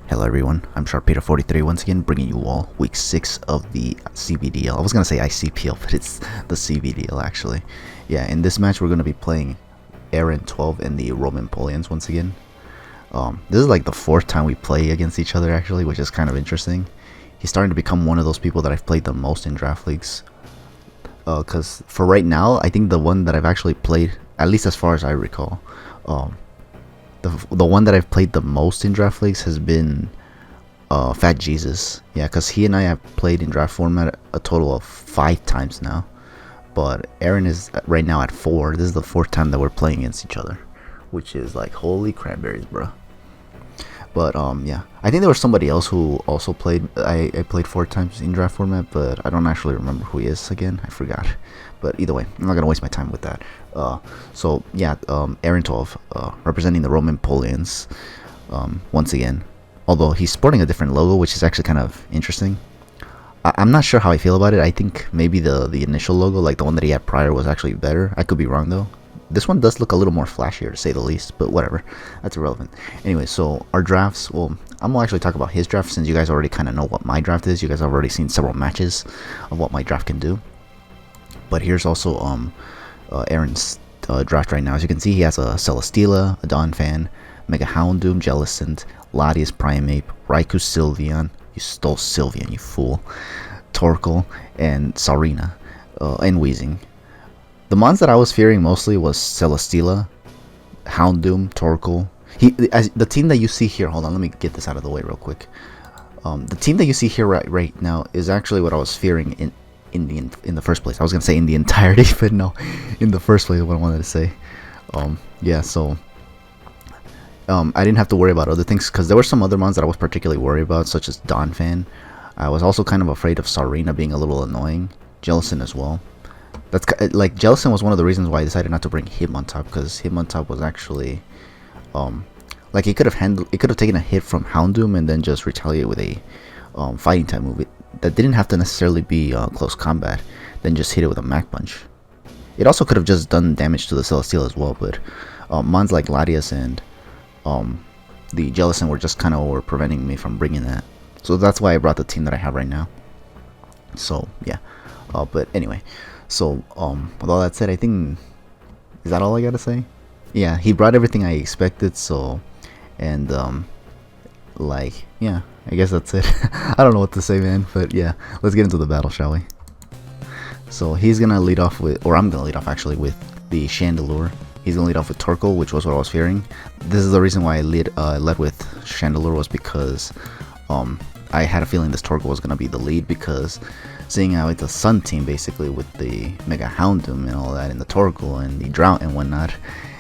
Hello everyone, I'm Sharpeter43 once again bringing you all week 6 of the CBDL. I was going to say ICPL, but it's the CBDL actually. Yeah, in this match we're going to be playing Aaron 12 and the Roman Empoleons once again. This is like the 4th time we play against each other actually, which is kind of interesting. He's starting to become one of those people that I've played the most in draft leagues. Because for right now, I think the one that I've actually played, at least as far as I recall, the one that I've played the most in draft leagues has been Fat Jesus. Yeah, because he and I have played in draft format a total of 5 times now. But Aaron is right now at 4. This is the 4th time that we're playing against each other, which is like holy cranberries, bro. But yeah, I think there was somebody else who also played. I played 4 times in draft format, but I don't actually remember who he is again. I forgot. But either way, I'm not gonna waste my time with that. So yeah, Aaron 12, representing the Roman Empoleons, once again. Although he's sporting a different logo, which is actually kind of interesting. I'm not sure how I feel about it. I think maybe the initial logo, like the one that he had prior, was actually better. I could be wrong though. This one does look a little more flashier, to say the least, but whatever. That's irrelevant. Anyway, so our drafts, well, I'm going to actually talk about his draft since you guys already kind of know what my draft is. You guys have already seen several matches of what my draft can do. But here's also Aaron's draft right now. As you can see, he has a Celesteela, a Donphan, Mega Houndoom, Jellicent, Latias Primeape, Raikou Sylveon. You stole Sylveon, you fool. Torkoal, and Sarina, and Weezing. The mons that I was fearing mostly was Celesteela, Houndoom, Torkoal. The team that you see here, hold on, let me get this out of the way real quick. The team that you see here right now is actually what I was fearing in the first place. I was gonna say in the entirety, but no, in the first place, what I wanted to say. Yeah, so I didn't have to worry about other things because there were some other mons that I was particularly worried about, such as Donphan. I was also kind of afraid of Sarina being a little annoying, Jellicent as well. That's like Jellicent was one of the reasons why I decided not to bring him on top, because him on top was actually like he could have taken a hit from Houndoom and then just retaliate with a fighting type move that didn't have to necessarily be close combat, then just hit it with a Mach Punch. It also could have just done damage to the Celesteela as well, but mons like Latias and the Jellicent were just kind of preventing me from bringing that. So that's why I brought the team that I have right now. So yeah, but anyway. So, with all that said, I think, is that all I gotta say? Yeah, he brought everything I expected, so, and, like, yeah, I guess that's it. I don't know what to say, man, but yeah, let's get into the battle, shall we? So, he's gonna lead off with, or I'm gonna lead off, actually, with the Chandelure. He's gonna lead off with Torkoal, which was what I was fearing. This is the reason why I led with Chandelure, was because, I had a feeling this Torkoal was gonna be the lead, because seeing how it's a Sun team basically with the Mega Houndoom and all that, and the Torkoal and the Drought and whatnot,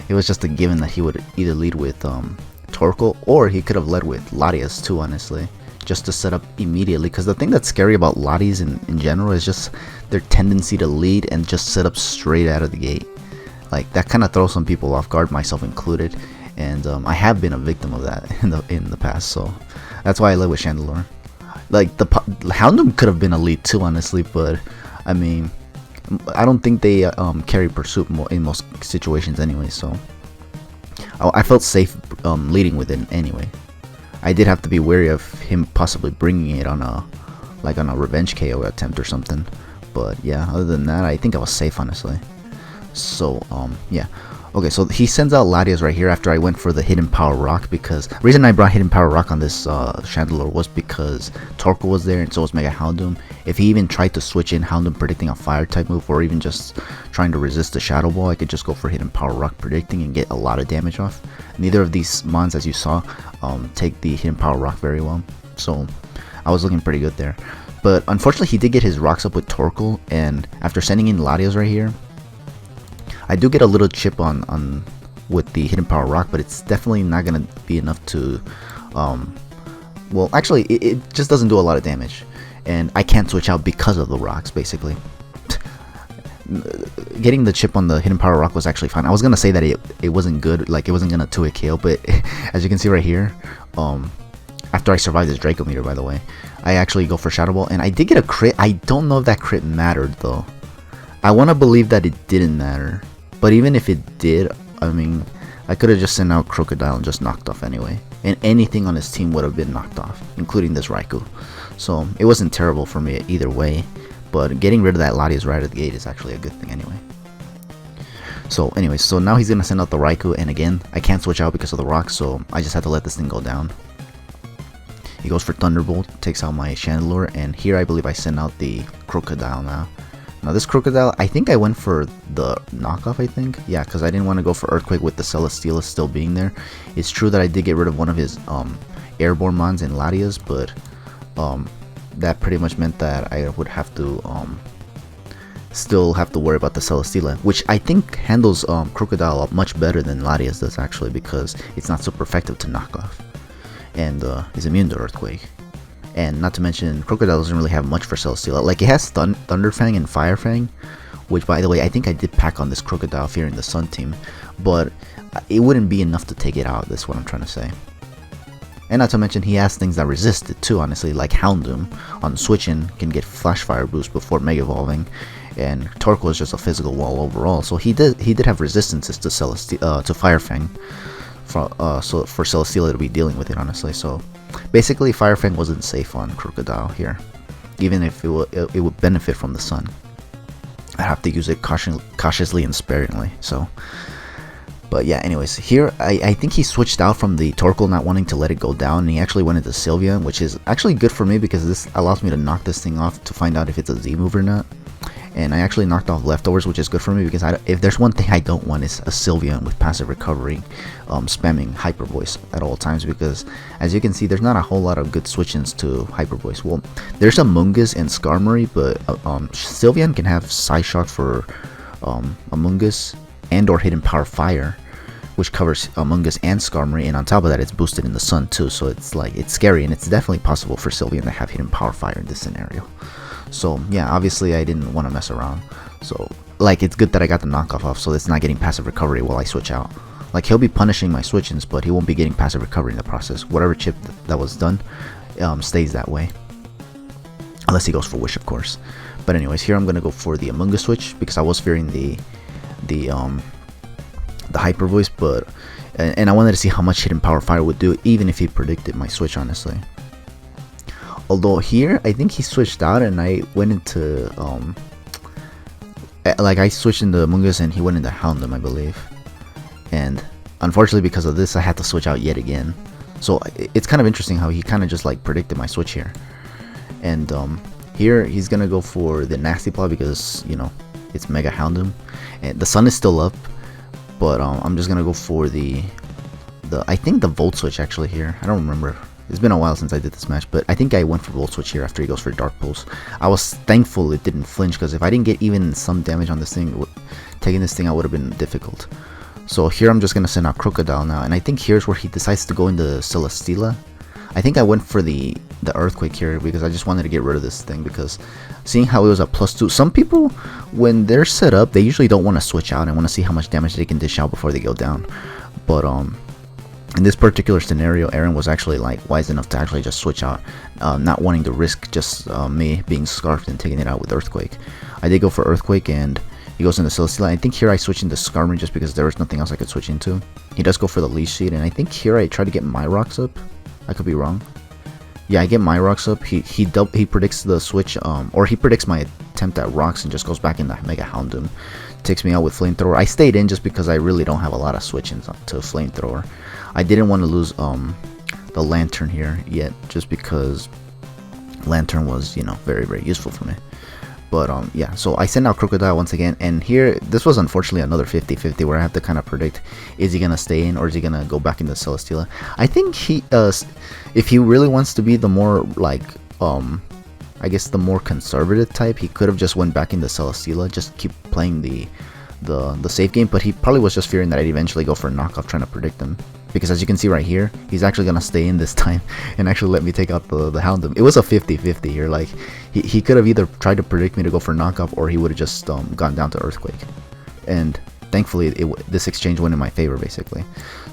it was just a given that he would either lead with Torkoal, or he could have led with Latias too, honestly, just to set up immediately. Because the thing that's scary about Latias in general is just their tendency to lead and just set up straight out of the gate. Like, that kind of throws some people off guard, myself included, and I have been a victim of that in the past, so that's why I led with Chandelure. Like, the Houndoom could have been a lead too, honestly, but I mean, I don't think they carry pursuit in most situations anyway, so I felt safe leading with it anyway. I did have to be wary of him possibly bringing it on a revenge KO attempt or something, but yeah, other than that, I think I was safe, honestly. So yeah. Okay, so he sends out Latias right here after I went for the Hidden Power Rock, because the reason I brought Hidden Power Rock on this Chandelure was because Torkoal was there and so was Mega Houndoom. If he even tried to switch in Houndoom predicting a fire type move, or even just trying to resist the Shadow Ball, I could just go for Hidden Power Rock predicting and get a lot of damage off. Neither of these mons, as you saw, take the Hidden Power Rock very well, so I was looking pretty good there. But unfortunately, he did get his rocks up with Torkoal, and after sending in Latias right here, I do get a little chip on with the Hidden Power Rock, but it's definitely not gonna be enough to well, actually it just doesn't do a lot of damage, and I can't switch out because of the rocks. Basically, getting the chip on the Hidden Power Rock was actually fine. I was gonna say that it wasn't good, like it wasn't gonna 2-hit KO, but as you can see right here, after I survived this Draco Meter, by the way, I actually go for Shadow Ball, and I did get a crit. I don't know if that crit mattered though. I want to believe that it didn't matter. But even if it did, I mean, I could have just sent out Crocodile and just knocked off anyway. and anything on his team would have been knocked off, including this Raikou. So it wasn't terrible for me either way, but getting rid of that Latias right at the gate is actually a good thing anyway. So anyways, so now he's gonna send out the Raikou, and again, I can't switch out because of the rocks, so I just had to let this thing go down. He goes for Thunderbolt, takes out my Chandelure, and here I believe I send out the Crocodile now. Now this Crocodile, I think I went for the knockoff, I think. Yeah, because I didn't want to go for Earthquake with the Celesteela still being there. It's true that I did get rid of one of his Airborne Mons and Latias, but that pretty much meant that I would have to still have to worry about the Celesteela, which I think handles Crocodile much better than Latias does actually, because it's not super effective to knock off, and is immune to Earthquake. And not to mention, Crocodile doesn't really have much for Celesteela. Like, it has Thunder Fang and Fire Fang, which, by the way, I think I did pack on this Crocodile here in the Sun team, but it wouldn't be enough to take it out. That's what I'm trying to say. And not to mention, he has things that resist it too, honestly, like Houndoom on switching can get Flash Fire boost before Mega Evolving, and Torkoal is just a physical wall overall. So he did have resistances to to Fire Fang. So for Celesteela to be dealing with it, honestly. So basically Fire Fang wasn't safe on Crocodile here, even if it would benefit from the Sun. I have to use it cautiously and sparingly. So, but yeah, anyways, here I think he switched out from the Torkoal not wanting to let it go down, and he actually went into Sylveon, which is actually good for me because this allows me to knock this thing off to find out if it's a Z move or not. And I actually knocked off Leftovers, which is good for me because if there's one thing I don't want is a Sylveon with passive recovery spamming Hyper Voice at all times, because as you can see, there's not a whole lot of good switch-ins to Hyper Voice. Well, there's Amoonguss and Skarmory, but Sylveon can have Psyshock for Amoonguss and or Hidden Power Fire, which covers Amoonguss and Skarmory, and on top of that it's boosted in the Sun too, so it's like, it's scary, and it's definitely possible for Sylveon to have Hidden Power Fire in this scenario. So yeah, obviously I didn't want to mess around, so like, it's good that I got the knockoff off, so it's not getting passive recovery while I switch out. Like, he'll be punishing my switch-ins, but he won't be getting passive recovery in the process. Whatever chip that was done stays that way, unless he goes for Wish, of course. But anyways, here I'm gonna go for the Amoonguss switch because I was fearing the Hyper Voice, but and I wanted to see how much Hidden Power Fire would do, even if he predicted my switch, honestly. Although here, I think he switched out and I went into, like, I switched into Amoonguss and he went into Houndoom, I believe. And unfortunately because of this, I had to switch out yet again. So it's kind of interesting how he kind of just like predicted my switch here. And here he's gonna go for the Nasty Plot because, you know, it's Mega Houndoom. And the Sun is still up, but I'm just gonna go for the I think the Volt Switch actually here. I don't remember. It's been a while since I did this match, but I think I went for Volt Switch here after he goes for Dark Pulse. I was thankful it didn't flinch, because if I didn't get even some damage on this thing, taking this thing out would have been difficult. So here I'm just going to send out Crocodile now, and I think here's where he decides to go into Celesteela. I think I went for the Earthquake here because I just wanted to get rid of this thing, because seeing how it was a +2, some people, when they're set up, they usually don't want to switch out and want to see how much damage they can dish out before they go down. But in this particular scenario, Aaron was actually like wise enough to actually just switch out, not wanting to risk just me being scarfed and taking it out with Earthquake. I did go for Earthquake and he goes into Celesteela. I think here I switch into Skarmory just because there was nothing else I could switch into. He does go for the Leech Seed, and I think here I try to get my rocks up. I could be wrong. Yeah, I get my rocks up. He predicts the switch, or he predicts my attempt at rocks and just goes back into Mega Houndoom. Takes me out with Flamethrower. I stayed in just because I really don't have a lot of switch-ins to Flamethrower. I didn't want to lose the Lantern here yet, just because Lantern was, you know, very, very useful for me. But yeah, so I send out Crocodile once again, and here this was unfortunately another 50-50 where I have to kind of predict, is he gonna stay in or is he gonna go back into Celesteela. I think he if he really wants to be the more like I guess the more conservative type, he could have just went back into Celesteela, just keep playing the safe game, but he probably was just fearing that I'd eventually go for a knockoff trying to predict him. Because as you can see right here, he's actually gonna stay in this time and actually let me take out the Houndoom. It was a 50-50 here. Like, he could have either tried to predict me to go for knockoff, or he would have just gone down to Earthquake. And thankfully, this exchange went in my favor, basically.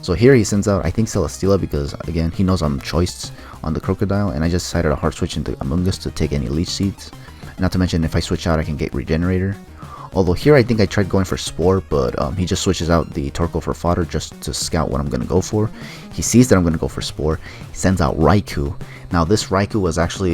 So here he sends out, I think, Celesteela, because again, he knows I'm choiced on the Crocodile, and I just decided to hard switch into Amoonguss to take any Leech Seeds. Not to mention, if I switch out, I can get Regenerator. Although here I think I tried going for Spore, but he just switches out the Torkoal for Fodder just to scout what I'm going to go for. He sees that I'm going to go for Spore. He sends out Raikou. Now this Raikou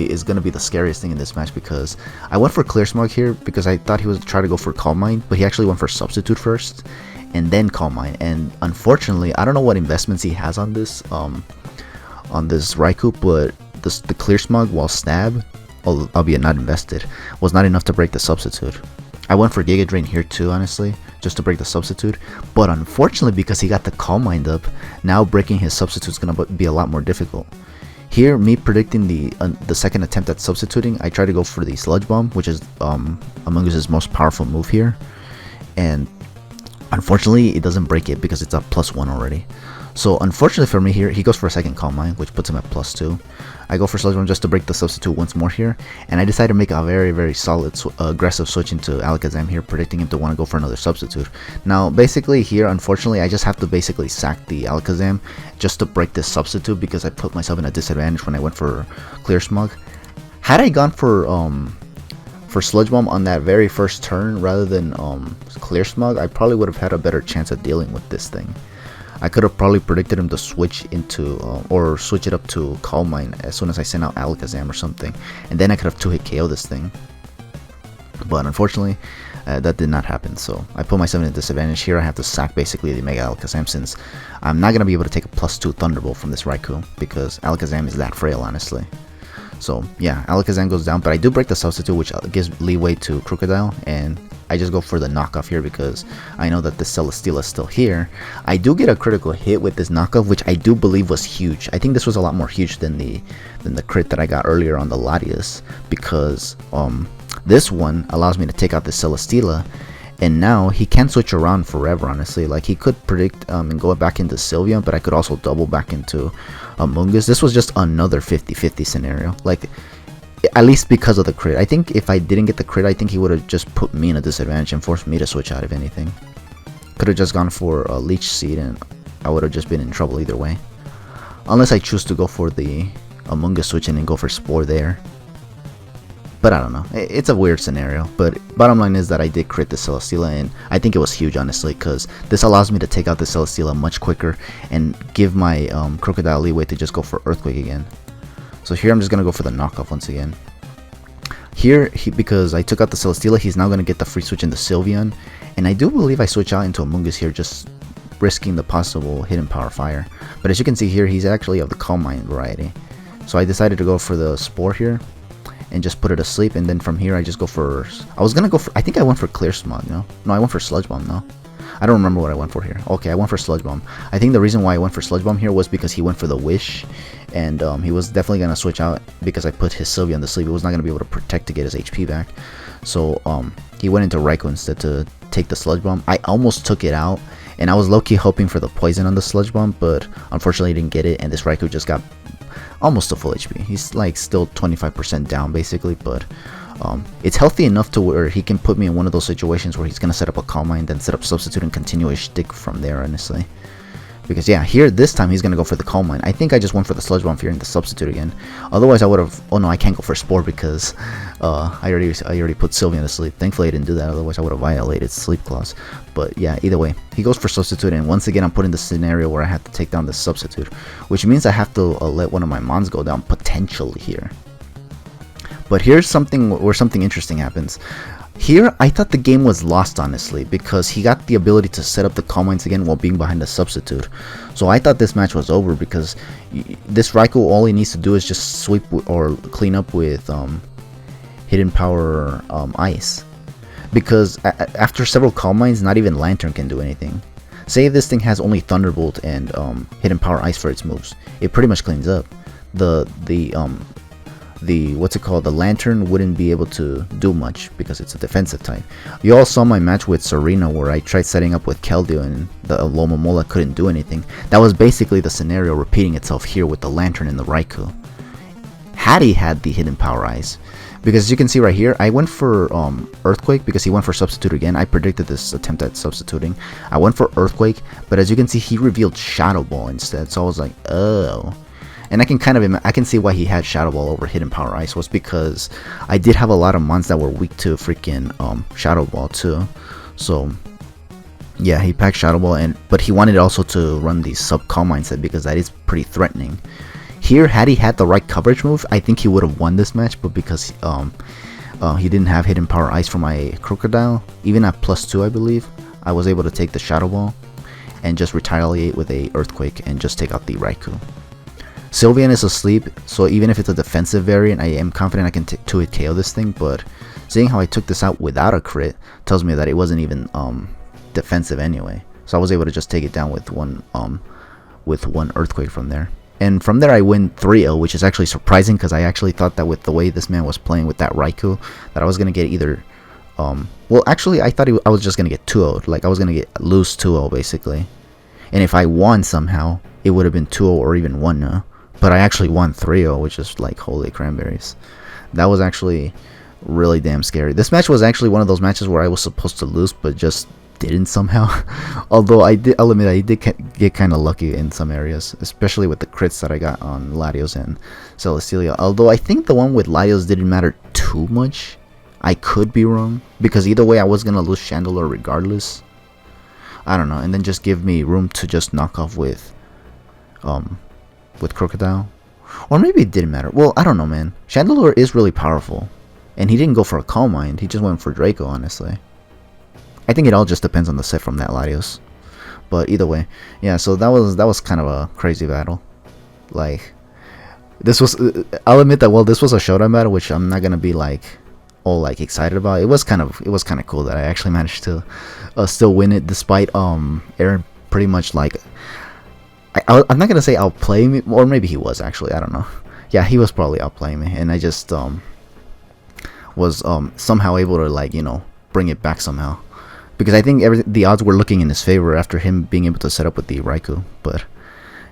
is going to be the scariest thing in this match, because I went for Clear Smog here because I thought he was trying to go for Calm Mind, but he actually went for Substitute first and then Calm Mind. And unfortunately, I don't know what investments he has on this Raikou, but the Clear Smog while Stab, albeit not invested, was not enough to break the Substitute. I went for Giga Drain here too, honestly, just to break the Substitute, but unfortunately, because he got the Calm Mind up, now breaking his Substitute is going to be a lot more difficult. Here, me predicting the second attempt at substituting, I try to go for the Sludge Bomb, which is Among Us' most powerful move here, and unfortunately, it doesn't break it because it's a +1 already. So unfortunately for me here, he goes for a second Calm Mind, which puts him at +2. I go for Sludge Bomb just to break the Substitute once more here, and I decide to make a very solid aggressive switch into Alakazam here, predicting him to want to go for another Substitute. Now basically here, unfortunately, I just have to basically sack the Alakazam just to break this Substitute, because I put myself in a disadvantage when I went for Clear Smog. Had I gone for Sludge Bomb on that very first turn rather than Clear Smog, I probably would have had a better chance at dealing with this thing. I could have probably predicted him to switch into or switch it up to Calm Mind as soon as I sent out Alakazam or something, and then I could have 2-hit KO this thing. But unfortunately, that did not happen, so I put myself in a disadvantage here. I have to sack basically the Mega Alakazam, since I'm not going to be able to take a +2 Thunderbolt from this Raikou, because Alakazam is that frail, honestly. So yeah, Alakazam goes down, but I do break the Substitute, which gives leeway to Crocodile, and I just go for the knockoff here because I know that the Celesteela is still here. I do get a critical hit with this knockoff, which I do believe was huge. I think this was a lot more huge than the crit that I got earlier on the Latias, because this one allows me to take out the Celesteela, and now he can switch around forever, honestly. Like, he could predict and go back into Sylveon, but I could also double back into Among Us. This was just another 50-50 scenario, like, at least because of the crit. I think if I didn't get the crit, I think he would have just put me in a disadvantage and forced me to switch out, if anything. Could have just gone for a Leech Seed, and I would have just been in trouble either way. Unless I choose to go for the Among Us switch and then go for Spore there. But I don't know. It's a weird scenario. But bottom line is that I did crit the Celesteela, and I think it was huge, honestly, because this allows me to take out the Celesteela much quicker and give my Crocodile leeway to just go for Earthquake again. So here I'm just going to go for the knockoff once again. Here, because I took out the Celesteela, he's now going to get the free switch into Sylveon. And I do believe I switch out into Among Us here, just risking the possible Hidden Power Fire. But as you can see here, he's actually of the Calm Mind variety. So I decided to go for the Spore here and just put it asleep, and then from here I just go for, I was gonna go for, I think I went for Clear Smog, no, I went for Sludge Bomb, no, I don't remember what I went for here. Okay, I went for Sludge Bomb. I think the reason why I went for Sludge Bomb here was because he went for the Wish, and he was definitely gonna switch out because I put his Sylveon to sleep. He was not gonna be able to protect to get his HP back, so he went into Raikou instead to take the Sludge Bomb. I almost took it out, and I was low-key hoping for the poison on the Sludge Bomb, but unfortunately I didn't get it, and this Raikou just got almost to full HP. He's like still 25% down basically, but it's healthy enough to where he can put me in one of those situations where he's gonna set up a Calm Mind, then set up Substitute and continue his shtick from there, honestly. Because yeah, here this time he's gonna go for the Calm Mind. I think I just went for the Sludge Bomb here and the Substitute again. Otherwise I would have, oh no, I can't go for Spore because I already put Sylveon to sleep. Thankfully I didn't do that, otherwise I would have violated Sleep Clause. But yeah, either way, he goes for Substitute, and once again I'm put in the scenario where I have to take down the Substitute, which means I have to let one of my Mons go down potentially here. But here's something where something interesting happens. Here, I thought the game was lost, honestly, because he got the ability to set up the Calm Minds again while being behind the Substitute. So I thought this match was over, because this Raikou, all he needs to do is just sweep or clean up with Hidden Power Ice. Because after several Calm Minds, not even Lantern can do anything. Say if this thing has only Thunderbolt and Hidden Power Ice for its moves, it pretty much cleans up. The what's it called, the Lantern wouldn't be able to do much because it's a defensive type. You all saw my match with Serena where I tried setting up with Keldeo and the Alomomola couldn't do anything. That was basically the scenario repeating itself here with the Lantern and the Raikou. Had he had the Hidden Power Ice, because as you can see right here, I went for Earthquake because he went for Substitute again. I predicted this attempt at substituting. I went for Earthquake, but as you can see, he revealed Shadow Ball instead, so I was like, oh. and I can kind of I can see why he had Shadow Ball over Hidden Power Ice, was because I did have a lot of mons that were weak to freaking Shadow Ball too. So yeah, he packed Shadow Ball, but he wanted also to run the sub Calm Mindset because that is pretty threatening. Here, had he had the right coverage move, I think he would have won this match, but because he didn't have Hidden Power Ice for my Crocodile, even at +2 I believe, I was able to take the Shadow Ball and just retaliate with a Earthquake and just take out the Raikou. Sylveon is asleep, so even if it's a defensive variant, I am confident I can 2-hit KO this thing, but seeing how I took this out without a crit tells me that it wasn't even defensive anyway. So I was able to just take it down with one Earthquake from there. And from there I win 3-0, which is actually surprising because I actually thought that with the way this man was playing with that Raikou, that I was going to get either... well, actually, I thought I was just going to get 2-0'd. Like, I was going to lose 2-0, basically. And if I won somehow, it would have been 2-0 or even 1-0. But I actually won 3-0, which is like, holy cranberries. That was actually really damn scary. This match was actually one of those matches where I was supposed to lose, but just didn't somehow. Although I'll admit I did get kind of lucky in some areas, especially with the crits that I got on Latios and Celesteela. Although I think the one with Latios didn't matter too much. I could be wrong, because either way I was gonna lose Chandelure regardless. I don't know, and then just give me room to just knock off with Crocodile. Or maybe it didn't matter. Well, I don't know, man. Chandelure is really powerful, and he didn't go for a Calm Mind, he just went for Draco, honestly. I think it all just depends on the set from that Latios. But either way, yeah, so that was kind of a crazy battle. Like, this was, I'll admit that, well, this was a Showdown battle, which I'm not gonna be like all like excited about. It was kind of cool that I actually managed to still win it, despite Aaron pretty much like, I'm not gonna say outplay me, or maybe he was actually, I don't know. Yeah, he was probably outplaying me, and I just was somehow able to, like, you know, bring it back somehow, because I think the odds were looking in his favor after him being able to set up with the Raikou. But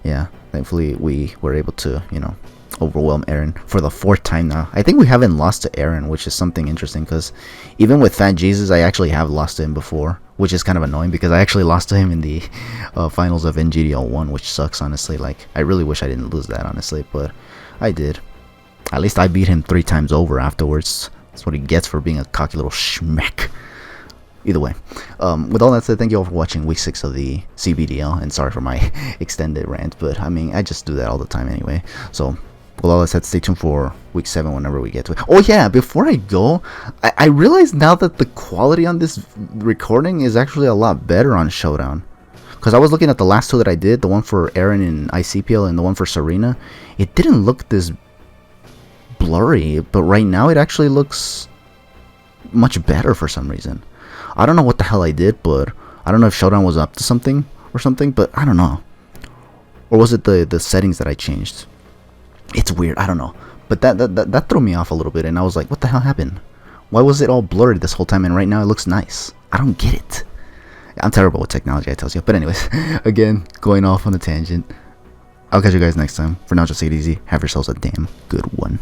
yeah, thankfully we were able to, you know, overwhelm Aaron for the 4th time now. I think we haven't lost to Aaron, which is something interesting, because even with Fat Jesus I actually have lost to him before, which is kind of annoying because I actually lost to him in the finals of NGDL 1, which sucks, honestly. Like, I really wish I didn't lose that, honestly, but I did. At least I beat him 3 times over afterwards. That's what he gets for being a cocky little schmeck. Either way, with all that said, thank you all for watching week 6 of the CBDL, and sorry for my extended rant, but I mean, I just do that all the time anyway. So with all that said, stay tuned for week 7 whenever we get to it. Oh yeah, before I go, I realize now that the quality on this recording is actually a lot better on Showdown. Because I was looking at the last 2 that I did, the one for Aaron in ICPL and the one for Serena. It didn't look this blurry, but right now it actually looks much better for some reason. I don't know what the hell I did, but I don't know if Showdown was up to something or something, but I don't know. Or was it the settings that I changed? It's weird, I don't know. But that threw me off a little bit, and I was like, what the hell happened? Why was it all blurry this whole time, and right now it looks nice? I don't get it. I'm terrible with technology, I tell you. But anyways, again, going off on a tangent. I'll catch you guys next time. For now, just take it easy. Have yourselves a damn good one.